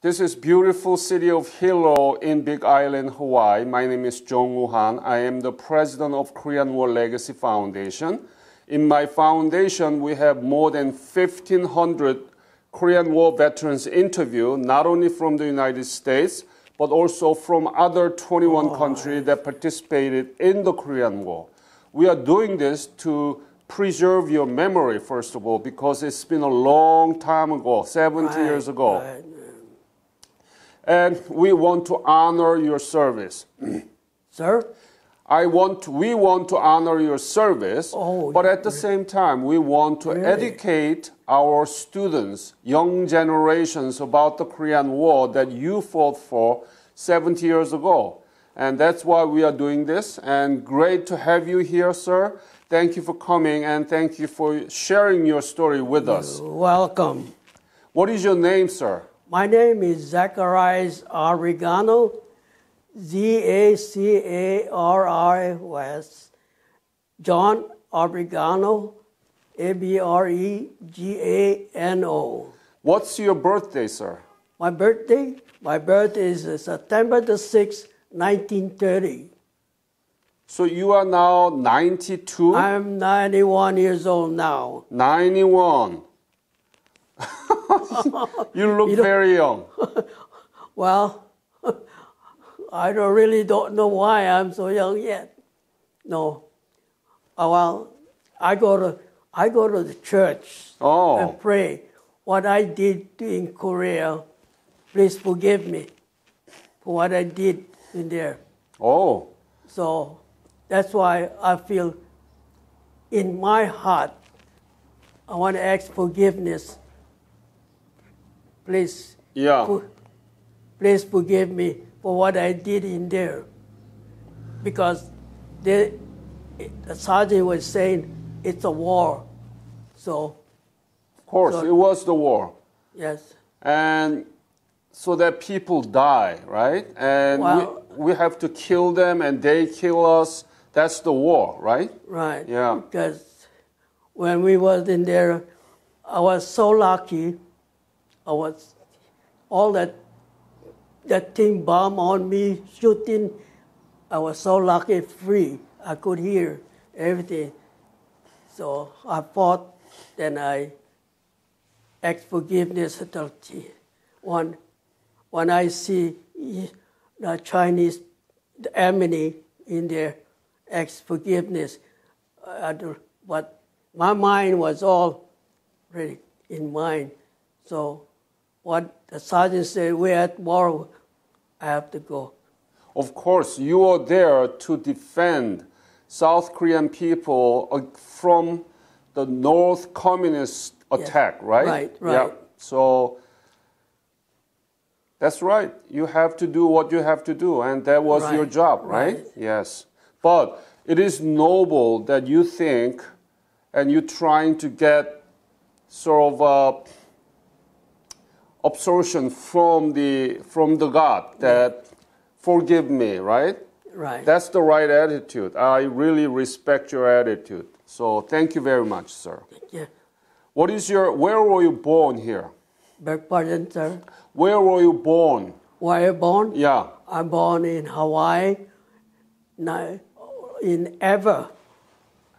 This is beautiful city of Hilo in Big Island, Hawaii. My name is Jong Han. I am the president of Korean War Legacy Foundation. In my foundation, we have more than 1,500 Korean War veterans interviewed, not only from the United States, but also from other 21 countries that participated in the Korean War. We are doing this to preserve your memory, first of all, because it's been a long time ago, 70 years ago. And we want to honor your service. Sir? We want to honor your service, but at the same time, we want to educate our students, young generations, about the Korean War that you fought for 70 years ago. And that's why we are doing this. And great to have you here, sir. Thank you for coming, and thank you for sharing your story with us. You're welcome. What is your name, sir? My name is Zacarias Abregano, Z-A-C-A-R-I-S, John Abregano, A-B-R-E-G-A-N-O. What's your birthday, sir? My birthday is September the 6th, 1930. So you are now 92? I'm 91 years old now. 91. You look very young. Well, I really don't know why I'm so young yet. No. Well, I go to the church and pray. What I did in Korea, please forgive me for what I did in there. Oh. So that's why I feel in my heart, I want to ask forgiveness. Please, please forgive me for what I did in there. Because the sergeant was saying it's a war. So, of course, it was the war. Yes. And so that people die, right? And we have to kill them and they kill us. That's the war, right? Right. Yeah. Because when we was in there, I was so lucky. All that thing bomb on me, shooting, I was so lucky, free. I could hear everything. So I fought, then I asked forgiveness. When I see the Chinese, the enemy in there, ask forgiveness. But my mind was all ready in mind. So what the sergeant said, we're at war, I have to go. Of course, you are there to defend South Korean people from the North Communist attack, right? Right. Yeah. So that's right. You have to do what you have to do, and that was your job, right? Yes. But it is noble that you think and you're trying to get sort of absolution from the God that forgive me, right? Right. That's the right attitude. I really respect your attitude. So thank you very much, sir. Yeah. Where were you born here? Beg pardon, sir? Where were you born? Where I born? Yeah. I'm born in Hawaii, in Ever,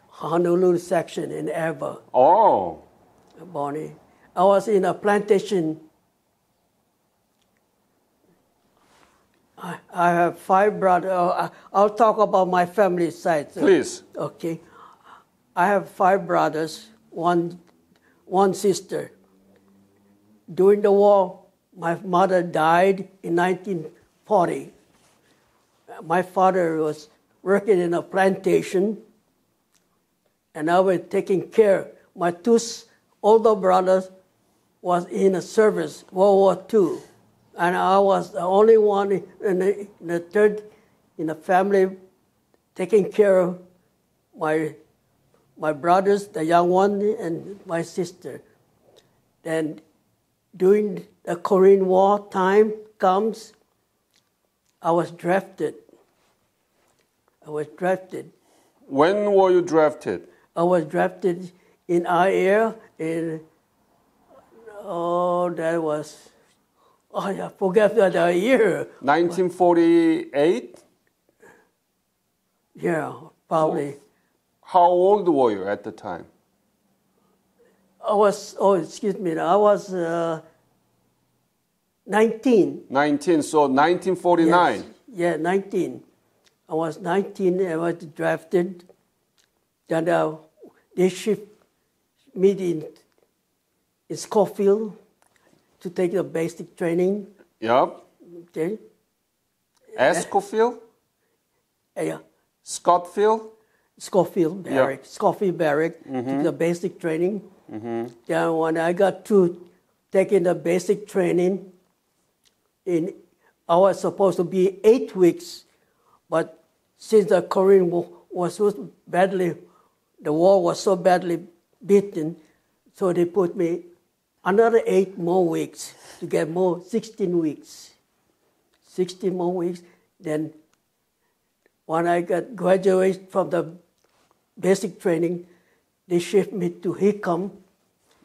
Honolulu section in Ever. Oh. I'm born in. I was in a plantation. I have 5 brothers. I'll talk about my family side. Please. Okay. I have 5 brothers, one sister. During the war, my mother died in 1940. My father was working in a plantation, and I was taking care. My 2 older brothers was in a service, World War II. And I was the only one in the third in the family taking care of my brothers, the young one, and my sister. Then during the Korean War time comes, I was drafted. When were you drafted? I was drafted in our air in, that was Oh, I forget the year. 1948? Yeah, probably. How old were you at the time? I was, excuse me, I was 19. 19, so 1949. Yes. Yeah, 19. I was 19, I was drafted. Then they shipped me in Schofield to take the basic training. Yep. Okay. Escoffield? Yeah. Scottfield? Schofield Barrack. Yeah. Schofield Barrack, took the basic training. Then when I got through taking the basic training, I was supposed to be 8 weeks, but since the Korean War was so badly, the war was so badly beaten, so they put me another 8 more weeks to get 16 weeks. 16 more weeks. Then when I got graduated from the basic training, they shipped me to Hikom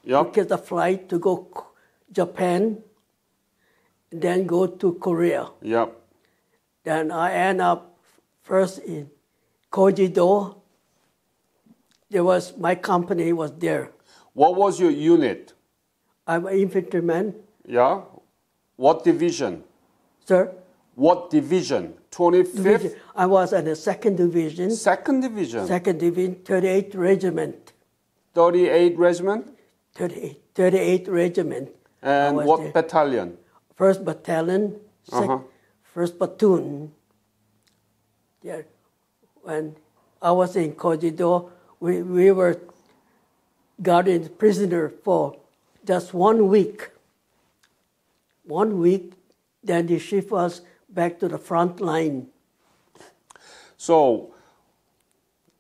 to get the flight to go Japan, then go to Korea. Yep. Then I end up first in Kojido. My company was there. What was your unit? I'm an infantryman. Yeah. What division? Sir? What division? 25th? Division. I was at the 2nd Division. 2nd Division? 2nd Division, 38th Regiment. 38 Regiment? 38th Regiment. And what there. battalion? 1st Battalion, 1st Platoon. Yeah. When I was in Kojido, we were guarded prisoner for just 1 week. 1 week, then they shipped us back to the front line. So,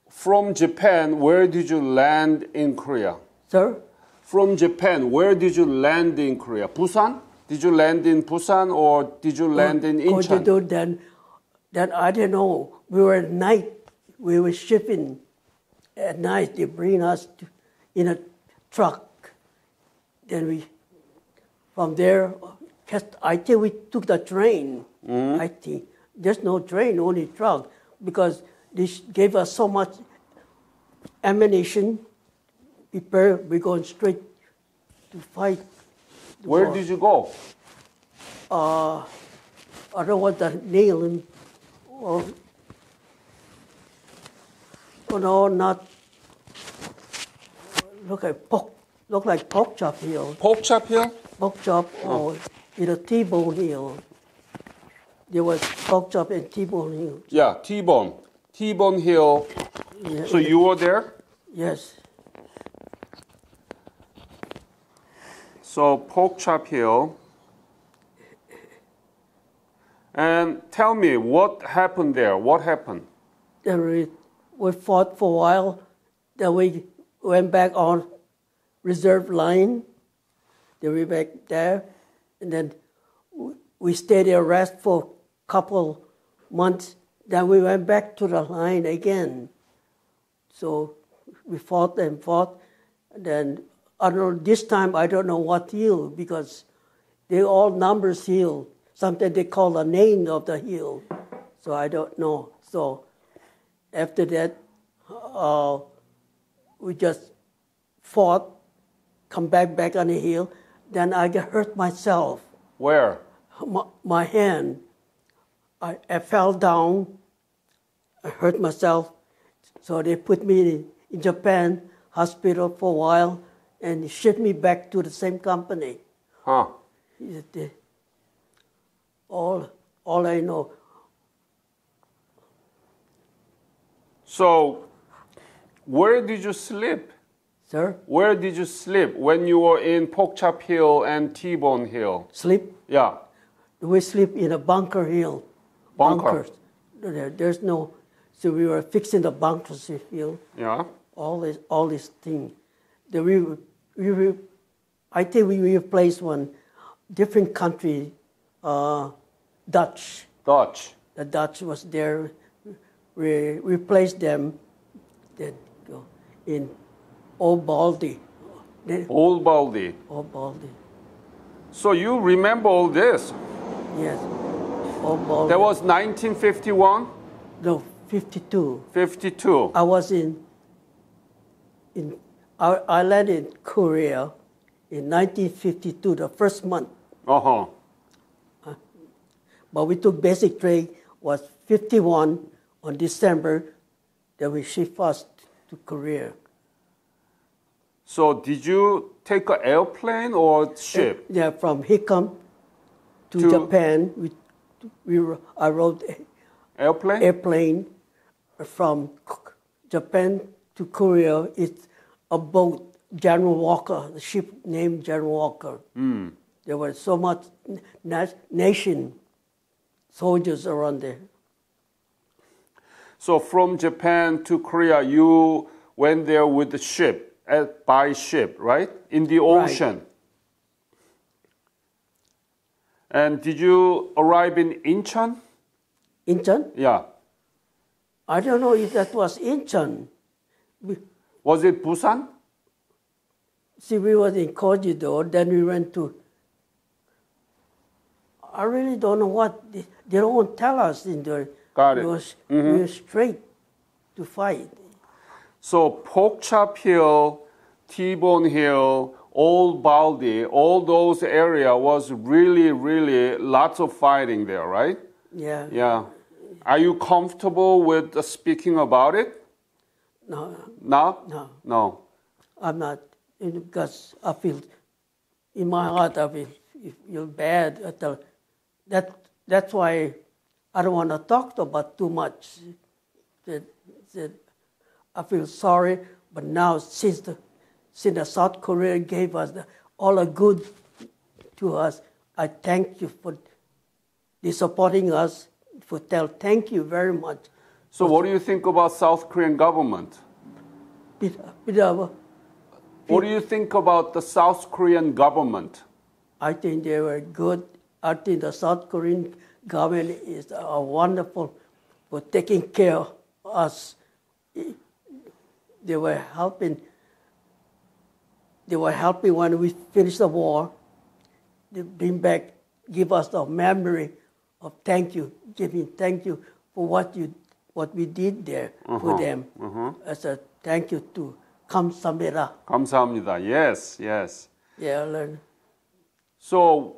from Japan, where did you land in Korea? Sir? From Japan, where did you land in Korea? Busan? Did you land in Busan or did you land in Incheon? Kojido, then I don't know. We were at night. We were shipping at night. They bring us in a truck. Then from there, I think we took the train. I think there's no train, only truck, because they gave us so much ammunition. We're going straight to fight. Where did you go? I don't want the name. Oh no, not. Look like Pork Chop Hill. Pork Chop Hill? Pork Chop or a T-Bone Hill. There was Pork Chop and T-Bone Hill. Yeah, T-Bone. T-Bone Hill. Yeah, so you were there? Yes. So Pork Chop Hill. And tell me, what happened there? What happened? Then we fought for a while. Then we went back on reserve line. Then we back there. And then we stayed there rest for a couple months. Then we went back to the line again. So we fought and fought. And then I don't know, this time I don't know what hill, because they all numbers hill. Sometimes they call the name of the hill. So I don't know. So after that, we just fought, come back on the hill. Then I get hurt myself. Where? My hand. I fell down. I hurt myself. So they put me in Japan hospital for a while and shipped me back to the same company. Huh. All I know. So, where did you sleep? Sir? Where did you sleep when you were in Pork Chop Hill and T-Bone Hill? Sleep? Yeah. We sleep in a bunker hill. Bunker? Bunkers. There's no, so we were fixing the bunkers hill. Yeah. All these things. I think we replaced one different country, Dutch. Dutch. The Dutch was there. We replaced them. Then go in Old Baldy. Old Baldy. Old Baldy. So you remember all this? Yes. All That was 1951? no, 52. 52. I was I landed in Korea in 1952, the first month. Uh-huh. But we took basic training was 51 on December. Then we shipped us to Korea. So did you take an airplane or ship? Yeah, from Hikom to Japan. I rode Airplane? airplane from Japan to Korea. It's a boat, General Walker, the ship named General Walker. There were so much nation soldiers around there. So from Japan to Korea, you went there with the ship, by ship, right? In the ocean. Right. And did you arrive in Incheon? Incheon? Yeah. I don't know if that was Incheon. Was it Busan? See, we was in Kojido, then we went to, I really don't know what, they don't tell us in there. Got it. We were straight to fight. So Porkchop Hill, T-Bone Hill, Old Baldy, all those area was really, really lots of fighting there, right? Yeah. Yeah. Are you comfortable with speaking about it? No, No? no, No. I'm not, because I feel, in my heart, I feel bad. That's why I don't want to talk about too much. That I feel sorry, but now since the South Korea gave us all the good to us, I thank you for supporting us. Thank you very much. So what do you think about South Korean government? What do you think about the South Korean government? I think they were good. I think the South Korean government is wonderful for taking care of us. They were helping. They were helping when we finished the war. They bring back, give us the memory of thank you, giving thank you for what we did there for them as a thank you to 감사합니다. 감사합니다. Yes, yes. Yeah, I learned. So,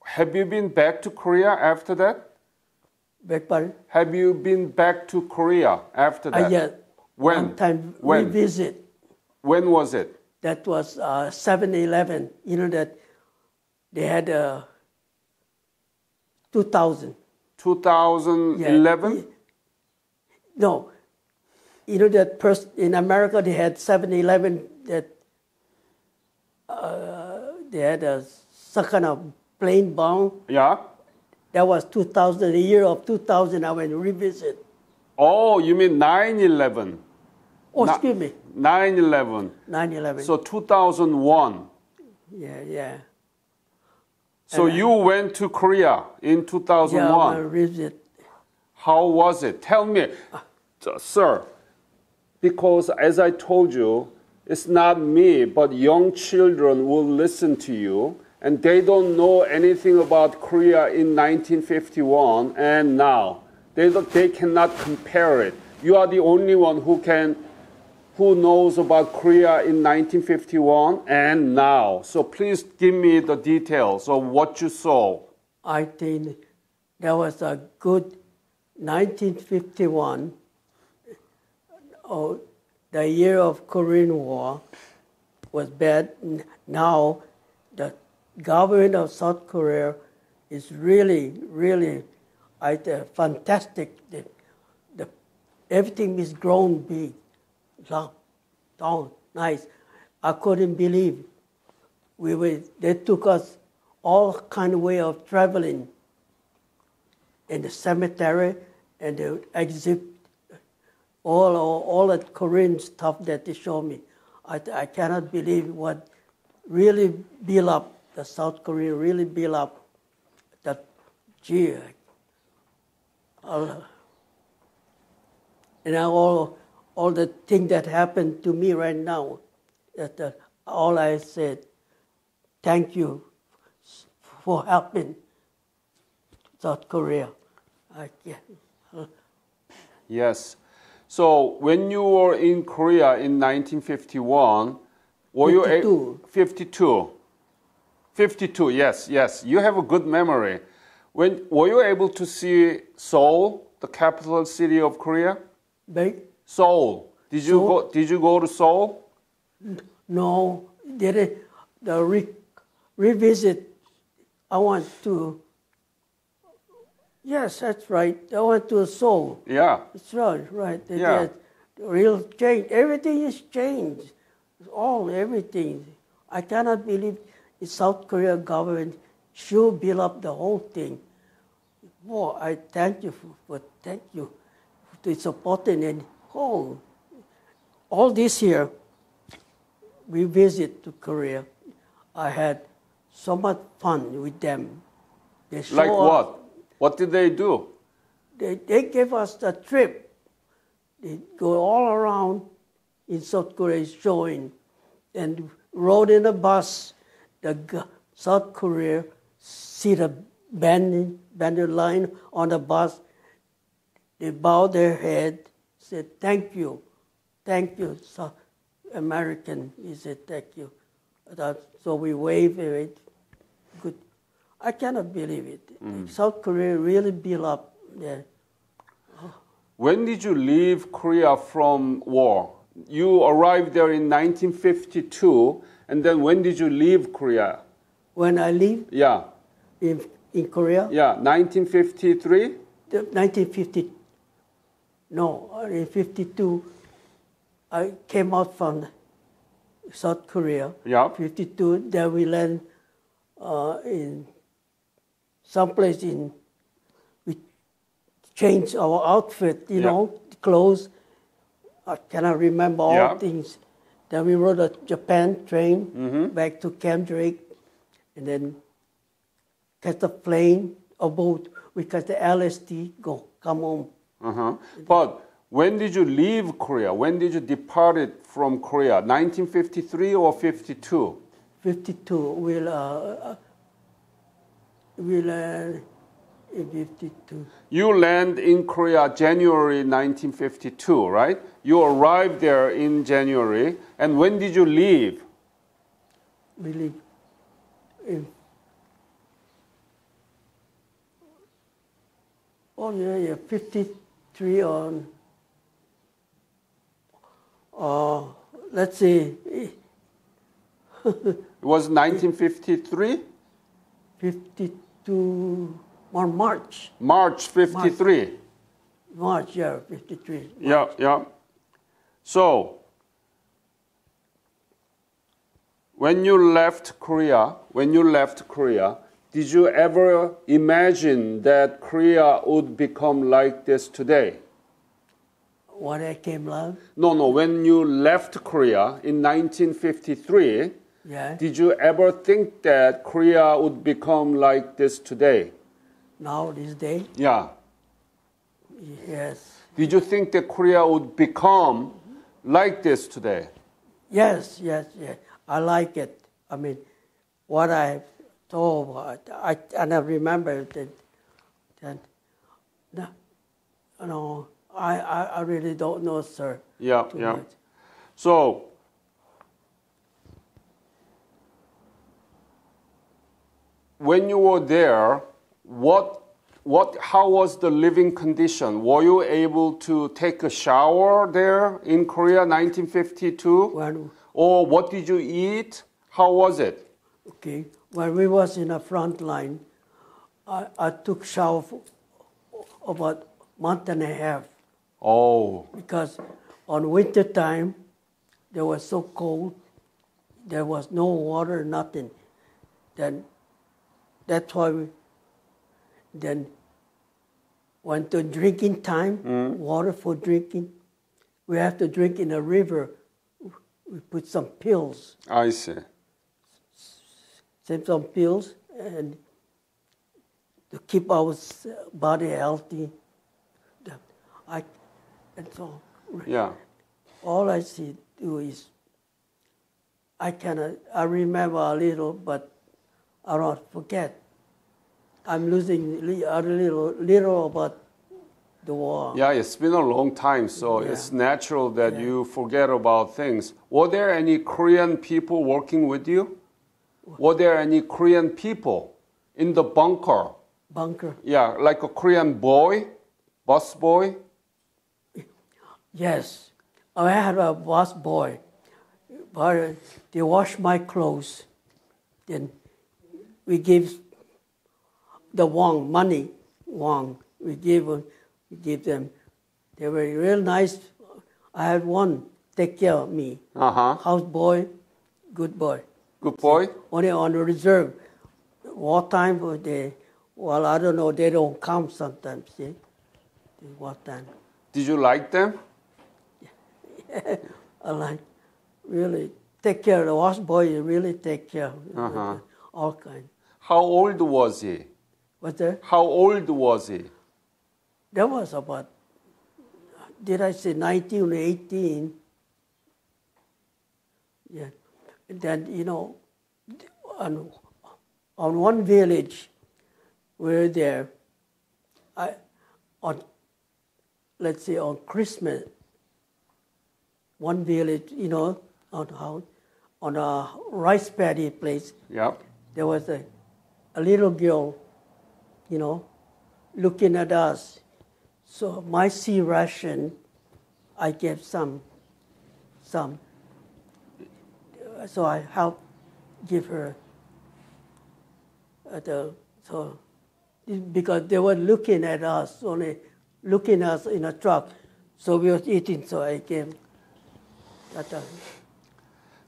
have you been back to Korea after that? Beg pardon? Have you been back to Korea after that? Yeah. When? One time When? we visit. When was it? That was 7-11. You know that they had 2000. 2011? Yeah. No. You know that in America they had 7-11 that they had some kind of plane bomb. Yeah. That was 2000. The year of 2000 I went to revisit. Oh, you mean 9/11? Oh, excuse me. 9/11. 9/11. So 2001. Yeah. So you went to Korea in 2001. Yeah, I went to revisit. How was it? Tell me, sir, because as I told you, it's not me, but young children will listen to you, and they don't know anything about Korea in 1951 and now. They cannot compare it. You are the only one who knows about Korea in 1951 and now. So please give me the details of what you saw. I think that was a good 1951. Oh, the year of Korean War was bad. Now the government of South Korea is really, really fantastic. Everything is grown big, long, nice. I couldn't believe they took us all kind of way of traveling in the cemetery and the exhibit, all the Korean stuff that they show me. I cannot believe what really built up, the South Korea really built up that, gee, and all the things that happened to me right now, all I said, thank you for helping South Korea. Yes. So when you were in Korea in 1951, were 52. you 52? 52, yes, yes. You have a good memory. Were you able to see Seoul, the capital city of Korea? Seoul. Did you go to Seoul? No, revisit. I went to. Yes, that's right. I went to Seoul. Yeah. That's right, right. Yeah. The real change. Everything is changed. Everything. I cannot believe the South Korea government should build up the whole thing. Well, I thank you thank you for supporting and all this year we visit to Korea. I had so much fun with them. Like what? What did they do? They gave us the trip. They go all around in South Korea showing and rode in a bus. The South Korea see the bandit line on the bus. They bow their head, said, thank you, South American. He said, thank you. So we waved it. Good. I cannot believe it. South Korea really built up there. When did you leave Korea from war? You arrived there in 1952, and then when did you leave Korea? When I leave? Yeah. In Korea? Yeah, 1953? 1950. No, in 52, I came out from South Korea. Yeah. 52, then we land in someplace we changed our outfit, you know, clothes. I cannot remember all things. Then we rode a Japan train back to Camp Drake, and then catch a plane, a boat. We catch the LST, come home. But when did you leave Korea? When did you depart from Korea? 1953 or 52? 52. We land in 52. You land in Korea January 1952, right? You arrived there in January. And when did you leave? We leave in 53 on, let's see. It was 1953? 52 on March. March 53. March, yeah, 53. Yeah, yeah. So, when you left Korea, did you ever imagine that Korea would become like this today? When I came along? No. When you left Korea in 1953, did you ever think that Korea would become like this today? Now, this day? Yeah. Yes. Did you think that Korea would become like this today? Yes. I like it. I mean, what I thought, I remember that no, I really don't know, sir. Yeah. Much. So, when you were there, how was the living condition? Were you able to take a shower there in Korea, 1952? Or what did you eat? How was it? Okay, when we was in the front line, I took shower for about a month and a half. Oh. Because on winter time, it was so cold, there was no water, nothing. Then that's why we then went to drinking time, water for drinking. We have to drink in a river. We put some pills. I see. Some pills and to keep our body healthy. And so all I do is I remember a little, but I don't forget. I'm losing a little about the war. Yeah, it's been a long time, so Yeah. it's natural that Yeah. you forget about things. Were there any Korean people working with you? Were there any Korean people in the bunker? Bunker. Yeah, like a Korean boy, bus boy? Yes. I had a bus boy, but they wash my clothes. Then we give the money. We give them. They were real nice. I had one take care of me. House boy, good boy. Good boy? Only on the reserve. Wartime, well, I don't know, they don't come sometimes, see? Wartime. Did you like them? I like, really, take care of the wash boy, really take care of all kinds. How old was he? What's that? How old was he? That was about, did I say 19 or 18? Yeah. And then, on one village, we were there, let's say on Christmas, one village, on a rice paddy place, Yep. there was a little girl, looking at us. So my sea ration, I gave some. So I helped give her because they were looking at us, only looking at us in a truck. So we were eating, so I gave that.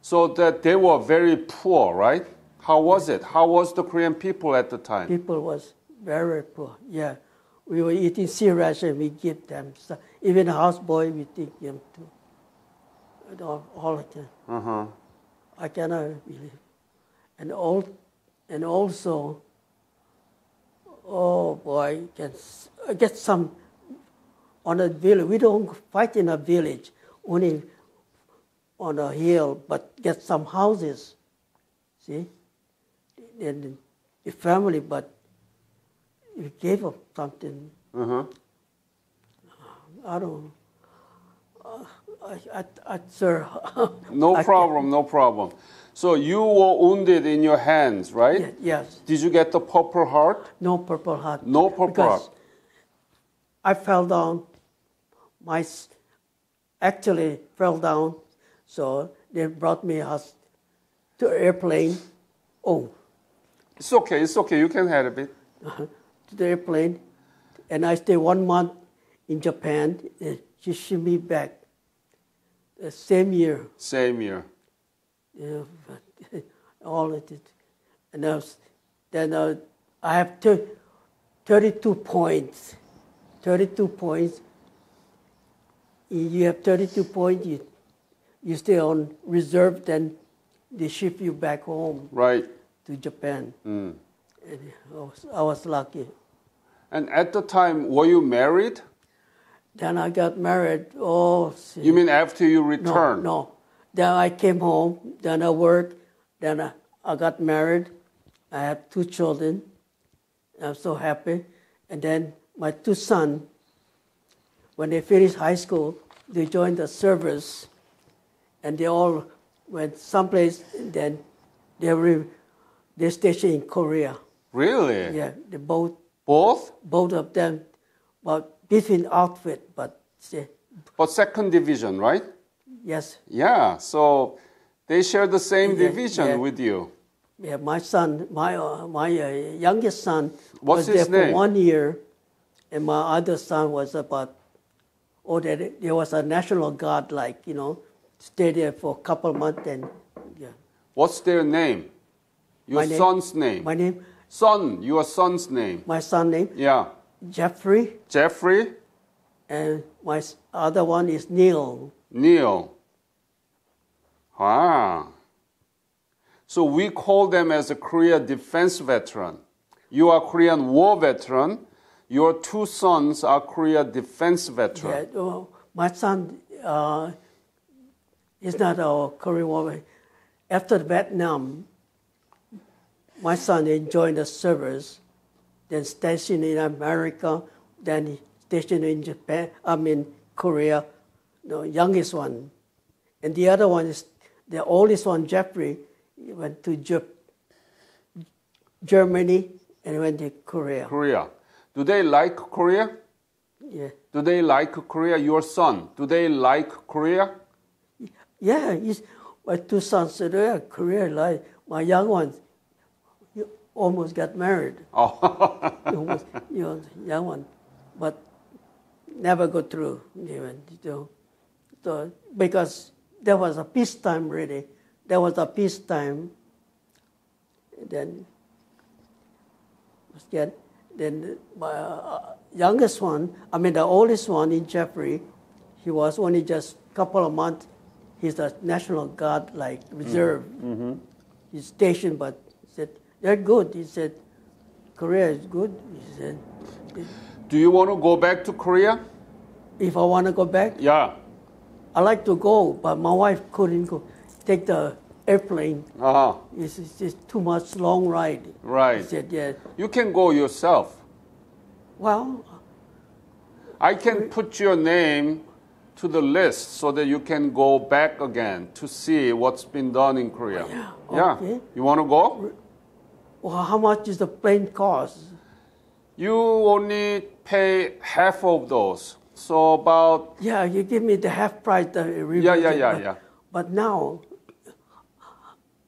So that they were very poor, right? How was it? How was the Korean people at the time? People was very poor, yeah. We were eating sea ration, we give them. So even houseboy, we give them too. All the time. I cannot believe. And also, oh boy, get some on a village. We don't fight in a village, only on a hill, but get some houses. See? And the family, but we gave them something. I don't. Sir. No problem. So you were wounded in your hands, right? Yes. Did you get the Purple Heart? No Purple Heart. No Purple Heart. I fell down. Actually fell down. So they brought me to airplane. Oh. It's okay. You can have it. To the airplane. And I stayed 1 month in Japan. She shipped me back. Same year. Yeah, but all of it. And then I have 32 points. 32 points. You have 32 points, you stay on reserve, then they ship you back home. Right. To Japan. And I was lucky. And at the time, were you married? Then I got married. Oh, see. You mean after you returned? No. Then I came home. Then I worked. Then I got married. I had 2 children. I'm so happy. And then my 2 sons, when they finished high school, they joined the service. And they all went someplace. Then they stationed in Korea. Really? Yeah, they both. Both? Both of them, but different outfit, but. But second division, right? Yes. Yeah, so they share the same division with you. Yeah, my son, my youngest son What's was there his name? for 1 year, and my other son was there was a National Guard, stay there for a couple months and, yeah. What's their name? Your son's name? My name? Son, your son's name. My son's name? Yeah. Jeffrey. Jeffrey? And my other one is Neil. Neil. So we call them as a Korea defense veteran. You are Korean war veteran. Your 2 sons are Korea defense veteran. Yeah, my son is not a Korean war. After Vietnam, my son joined the service, then stationed in America, then stationed in Japan, Korea, the youngest one. And the other one is, the oldest one, Jeffrey, he went to Germany and went to Korea. Korea. Do they like Korea? Yeah. Do they like Korea? Your son, do they like Korea? Yeah, my two sons said, yeah, Korea, like my young one, he almost got married. Oh. Almost, young one, but never go through. So because there was a peacetime, really. There was a peacetime. Then my youngest one, the oldest one in Jeffrey, he was only just a couple of months. He's a National Guard, like reserve. Mm-hmm. He's stationed, but he said, they're good. He said, Korea is good. He said, do you want to go back to Korea? If I want to go back? Yeah. I like to go, but my wife couldn't go. Take the airplane. Uh-huh. It's just too much long ride. Right. He said, yeah. You can go yourself. Well, I can put your name to the list so that you can go back again to see what's been done in Korea. Yeah. Okay. Yeah. You want to go? Well, how much does the plane cost? You only pay half of those. So about... Yeah, you give me the half price. Yeah. But now,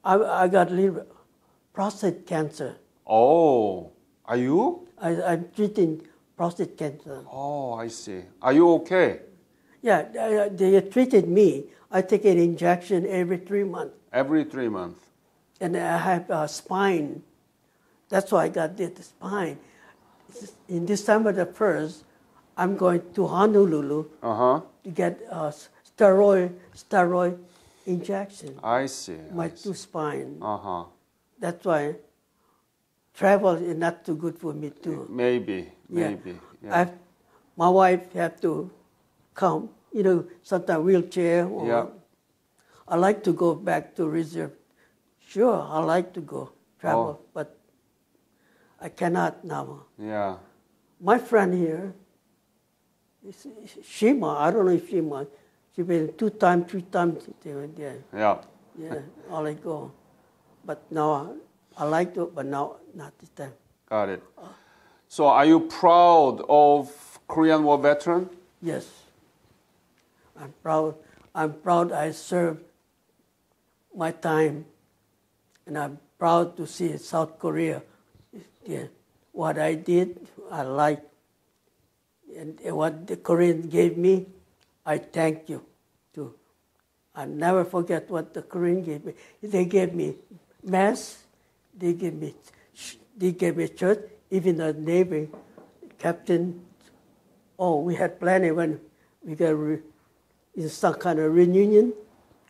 I got a little prostate cancer. Oh, are you? I'm treating prostate cancer. Oh, I see. Are you okay? Yeah, they treated me. I take an injection every 3 months. Every 3 months. And I have a spine. That's why I got the spine. In December the 1st, I'm going to Honolulu to get a steroid injection. I see. My two spine. Uh-huh. That's why travel is not too good for me too. Maybe. Yeah. My wife have to come, sometimes wheelchair. I like to go back to reserve. Sure, I like to go travel, but I cannot now. Yeah. My friend here, Shima, I don't know if Shima, she's been 2 times, 3 times there. Yeah. Yeah, I like go. But now I like to, but now not this time. Got it. So are you proud of Korean War veteran? Yes. I'm proud. I'm proud I served my time, and I'm proud to see South Korea. Yeah. What I did, I like. And what the Koreans gave me, I thank you too. I never forget what the Koreans gave me. They gave me mass, they gave me church, even the Navy captain. Oh, we had plenty when we got in some kind of reunion.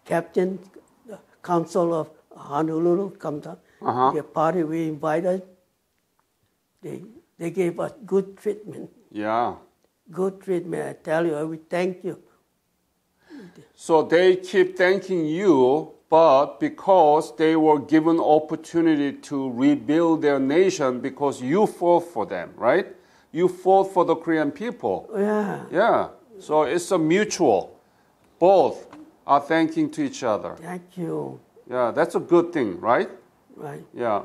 Captain, the Council of Honolulu come down. The party we invited. They gave us good treatment. Yeah. Good treatment, I tell you, we thank you. So they keep thanking you, but because they were given opportunity to rebuild their nation because you fought for them, right? You fought for the Korean people. Yeah. Yeah. So it's a mutual. Both are thanking to each other. Thank you. Yeah, that's a good thing, right? Right. Yeah.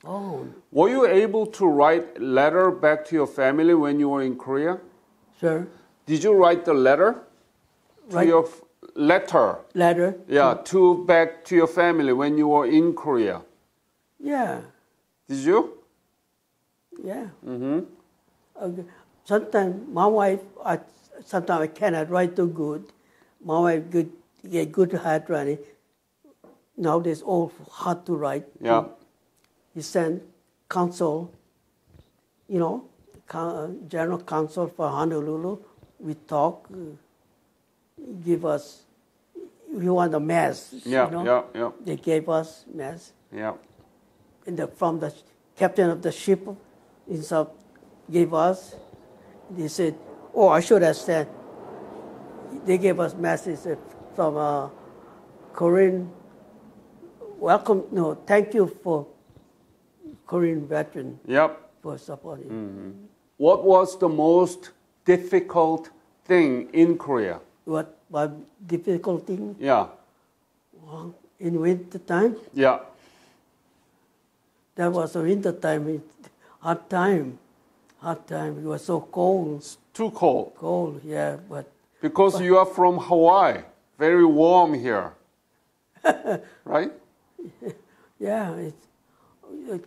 Oh. Were you able to write letter back to your family when you were in Korea? Sir? Did you write the letter? Letter? Yeah, back to your family when you were in Korea. Yeah. Did you? Yeah. Mm-hmm. Okay. Sometimes my wife, sometimes I cannot write too good. My wife get good handwriting. Nowadays, all hard to write. Yeah. He sent council, general council for Honolulu. We talk, give us, we want a mass. Yeah. They gave us mass. Yeah. And from the captain of the ship in South gave us. They said, I should have said. They gave us messages from Korean. Welcome. No, thank you for Korean veteran Yep. for supporting. What was the most difficult thing in Korea? What difficult thing? Yeah. Well, in winter time, Yeah. that was a winter time, hot time. It was so cold. It's too cold. Cold, yeah, but Because you are from Hawaii. Very warm here. Right? yeah, it's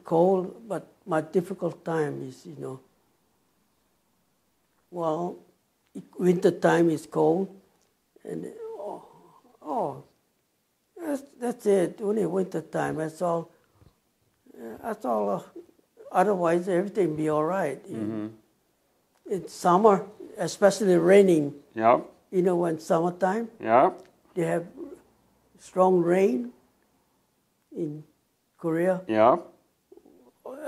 cold, but my difficult time is, well, winter time is cold, and that's it. Only winter time. That's all. That's all. Otherwise, everything be all right. In summer, especially raining. Yeah. When summertime, Yeah. they have strong rain in Korea. Yeah.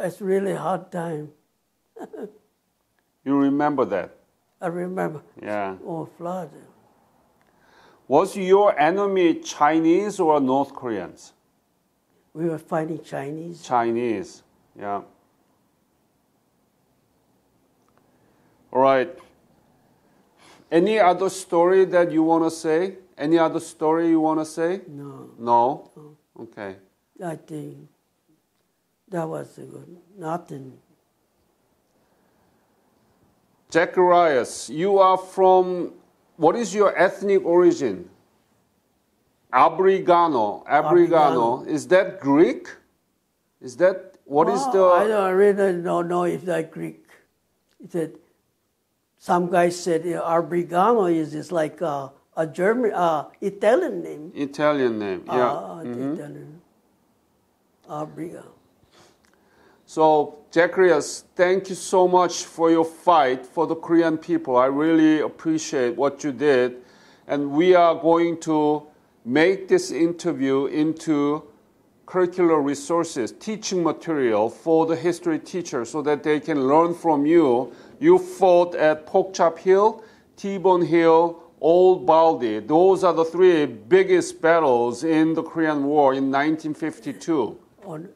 It's really hard time. You remember that? I remember. Yeah. Oh, flood. Was your enemy Chinese or North Koreans? We were fighting Chinese. Chinese. Yeah. All right. Any other story that you want to say? Any other story you want to say? No. No? Okay. I think that was good. Nothing. Zacarias, you are from, what is your ethnic origin? Abregano. Is that Greek? Is that, what is the... I really don't know if that's Greek. He said, some guys said Abregano is like a German, Italian name. Italian name, yeah. Italian. Abregano. So, Zacarias, thank you so much for your fight for the Korean people. I really appreciate what you did. And we are going to make this interview into curricular resources, teaching material for the history teacher so that they can learn from you. You fought at Pokchap Hill, T-Bone Hill, Old Baldy. Those are the three biggest battles in the Korean War in 1952. And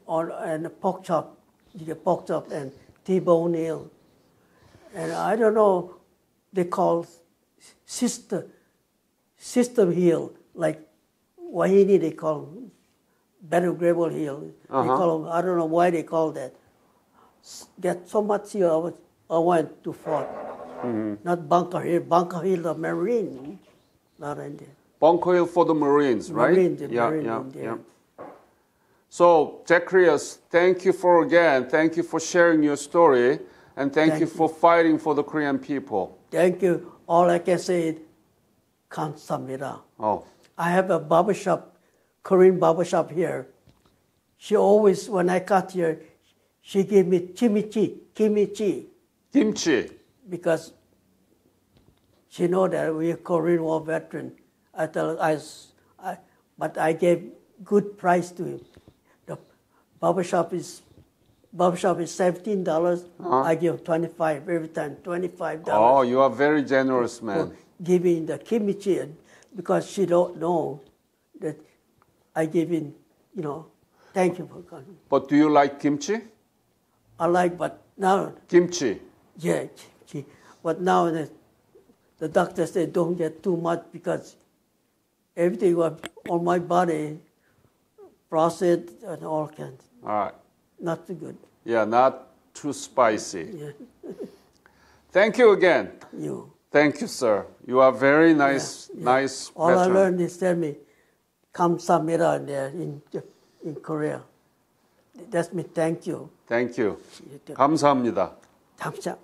Pokchap and T-Bone Hill. And I don't know, they call System Hill, like Wahini they call them, Battle Gravel Hill. They call them, I don't know why they call that. Get so much here, I went to fort. Not Bunker Hill. Bunker Hill, the Marine, not in there. Bunker Hill for the Marines, right? Marine. So, Zacarias, thank you for sharing your story, and thank you for fighting for the Korean people. Thank you. All I can say is, 감사합니다. Oh. I have a barbershop, Korean barbershop here. She always, when I got here, she gave me kimchi. Kimchi. Because she know that we are Korean War veteran. But I gave good price to him. The barbershop is $17. I give $25 every time, $25. Oh, you are very generous, man. Giving the kimchi, because she don't know that I give in, thank you for coming. But do you like kimchi? I like, but now... Kimchi. Yeah, kimchi. But now the doctor said don't get too much because everything was on my body, processed and all kinds. All right. Not too good. Yeah, not too spicy. Yeah. Thank you again. Thank you, sir. You are very nice, nice All veteran. I learned is tell me, 감사합니다 there in Korea. That's me, thank you. Thank you. 감사합니다. 감사.